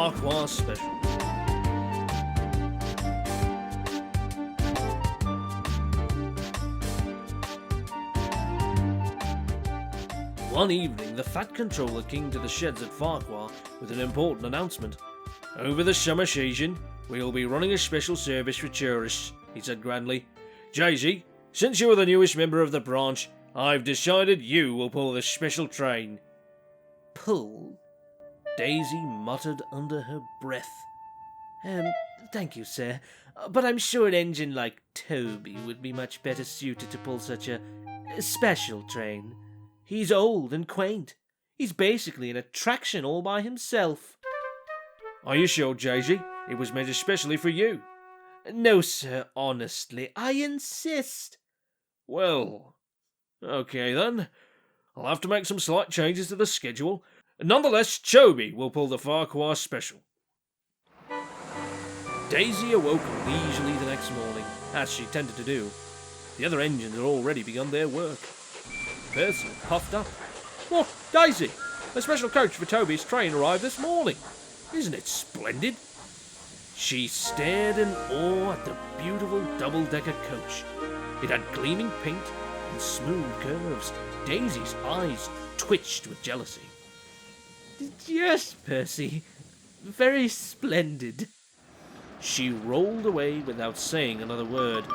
Ffarquhar Special. One evening, the Fat Controller came to the sheds at Ffarquhar with an important announcement. "Over the summer season, we'll be running a special service for tourists," he said grandly. "Daisy, since you're the newest member of the branch, I've decided you will pull the special train." "Pull?" Daisy muttered under her breath. Thank you, sir, but I'm sure an engine like Toby would be much better suited to pull such a special train. He's old and quaint. He's basically an attraction all by himself." "Are you sure, Daisy? It was made especially for you." "No, sir, honestly, I insist." "Well, okay then. I'll have to make some slight changes to the schedule. Nonetheless, Toby will pull the Ffarquhar Special." Daisy awoke leisurely the next morning, as she tended to do. The other engines had already begun their work. Percy puffed up. "Look, Daisy! A special coach for Toby's train arrived this morning. Isn't it splendid?" She stared in awe at the beautiful double-decker coach. It had gleaming paint and smooth curves. Daisy's eyes twitched with jealousy. "Yes, Percy. Very splendid." She rolled away without saying another word.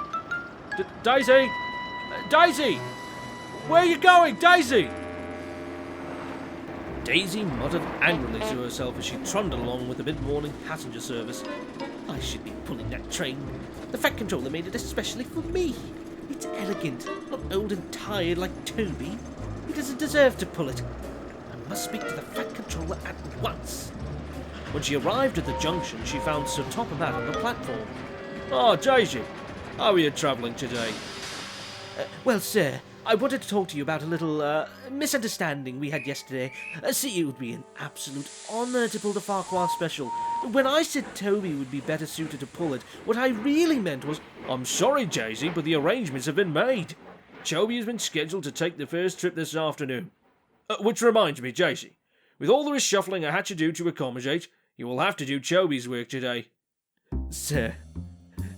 Daisy! Daisy! Where are you going, Daisy?" Daisy muttered angrily to herself as she trundled along with the mid-morning passenger service. "I should be pulling that train. The Fat Controller made it especially for me. It's elegant, not old and tired like Toby. He doesn't deserve to pull it. I must speak to the Fat Controller at once." When she arrived at the junction, she found Sir Topham on the platform. "Oh, Daisy, how are you travelling today?" Well, sir, I wanted to talk to you about a little misunderstanding we had yesterday. See, it would be an absolute honour to pull the Ffarquhar Special. When I said Toby would be better suited to pull it, what I really meant was..." "I'm sorry, Daisy, but the arrangements have been made. Toby has been scheduled to take the first trip this afternoon. Which reminds me, Daisy, with all the reshuffling I had to do to accommodate, you will have to do Toby's work today." "Sir,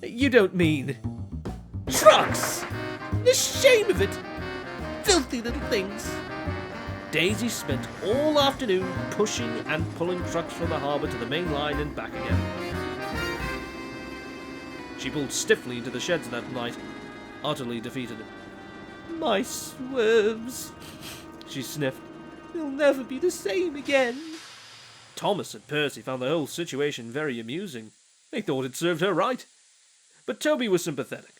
you don't mean..." "Trucks! The shame of it! Filthy little things!" Daisy spent all afternoon pushing and pulling trucks from the harbour to the main line and back again. She pulled stiffly into the sheds that night, utterly defeated. "My swerves," she sniffed. "They'll never be the same again." Thomas and Percy found the whole situation very amusing. They thought it served her right. But Toby was sympathetic.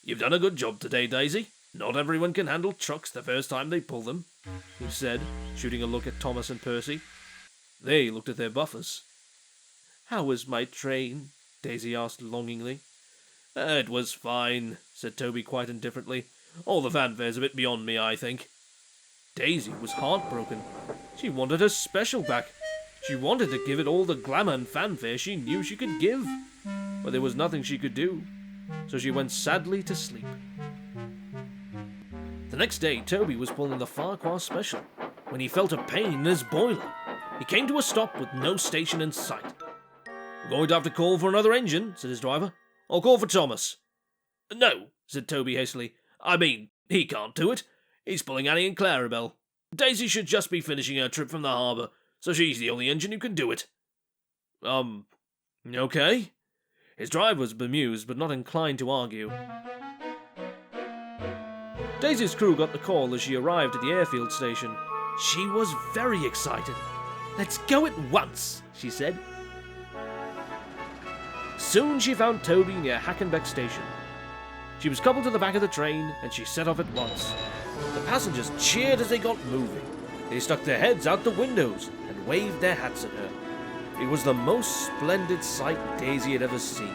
"You've done a good job today, Daisy. Not everyone can handle trucks the first time they pull them," he said, shooting a look at Thomas and Percy. They looked at their buffers. "How was my train?" Daisy asked longingly. "It was fine," said Toby quite indifferently. "All the fanfare's a bit beyond me, I think." Daisy was heartbroken. She wanted her special back. She wanted to give it all the glamour and fanfare she knew she could give. But there was nothing she could do, so she went sadly to sleep. The next day, Toby was pulling the Ffarquhar Special when he felt a pain in his boiler. He came to a stop with no station in sight. "We're going to have to call for another engine," said his driver. "I'll call for Thomas." "No," said Toby hastily. "I mean, he can't do it. He's pulling Annie and Clarabelle. Daisy should just be finishing her trip from the harbour, so she's the only engine who can do it." Okay." His driver was bemused, but not inclined to argue. Daisy's crew got the call as she arrived at the airfield station. She was very excited. "Let's go at once," she said. Soon she found Toby near Hackenbeck station. She was coupled to the back of the train, and she set off at once. The passengers cheered as they got moving. They stuck their heads out the windows and waved their hats at her. It was the most splendid sight Daisy had ever seen.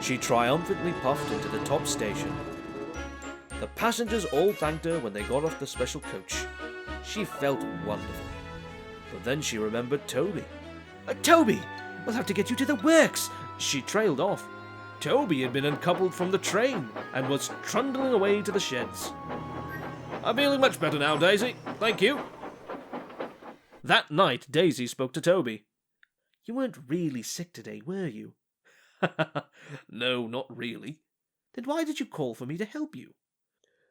She triumphantly puffed into the top station. The passengers all thanked her when they got off the special coach. She felt wonderful. But then she remembered Toby. "Toby, we'll have to get you to the works." She trailed off. Toby had been uncoupled from the train and was trundling away to the sheds. "I'm feeling much better now, Daisy. Thank you." That night, Daisy spoke to Toby. You weren't really sick today, were you? No, not really. Then why did you call for me to help you?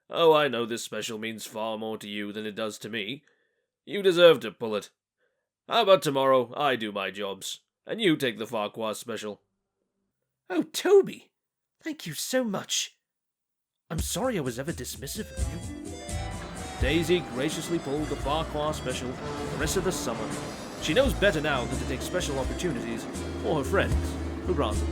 Oh, I know this special means far more to you than it does to me. You deserve to pull it. How about tomorrow I do my jobs, and you take the Ffarquhar Special? Oh, Toby! Thank you so much. I'm sorry I was ever dismissive of you. Daisy graciously pulled the Ffarquhar Special for the rest of the summer. She knows better now than to take special opportunities, or her friends, for granted.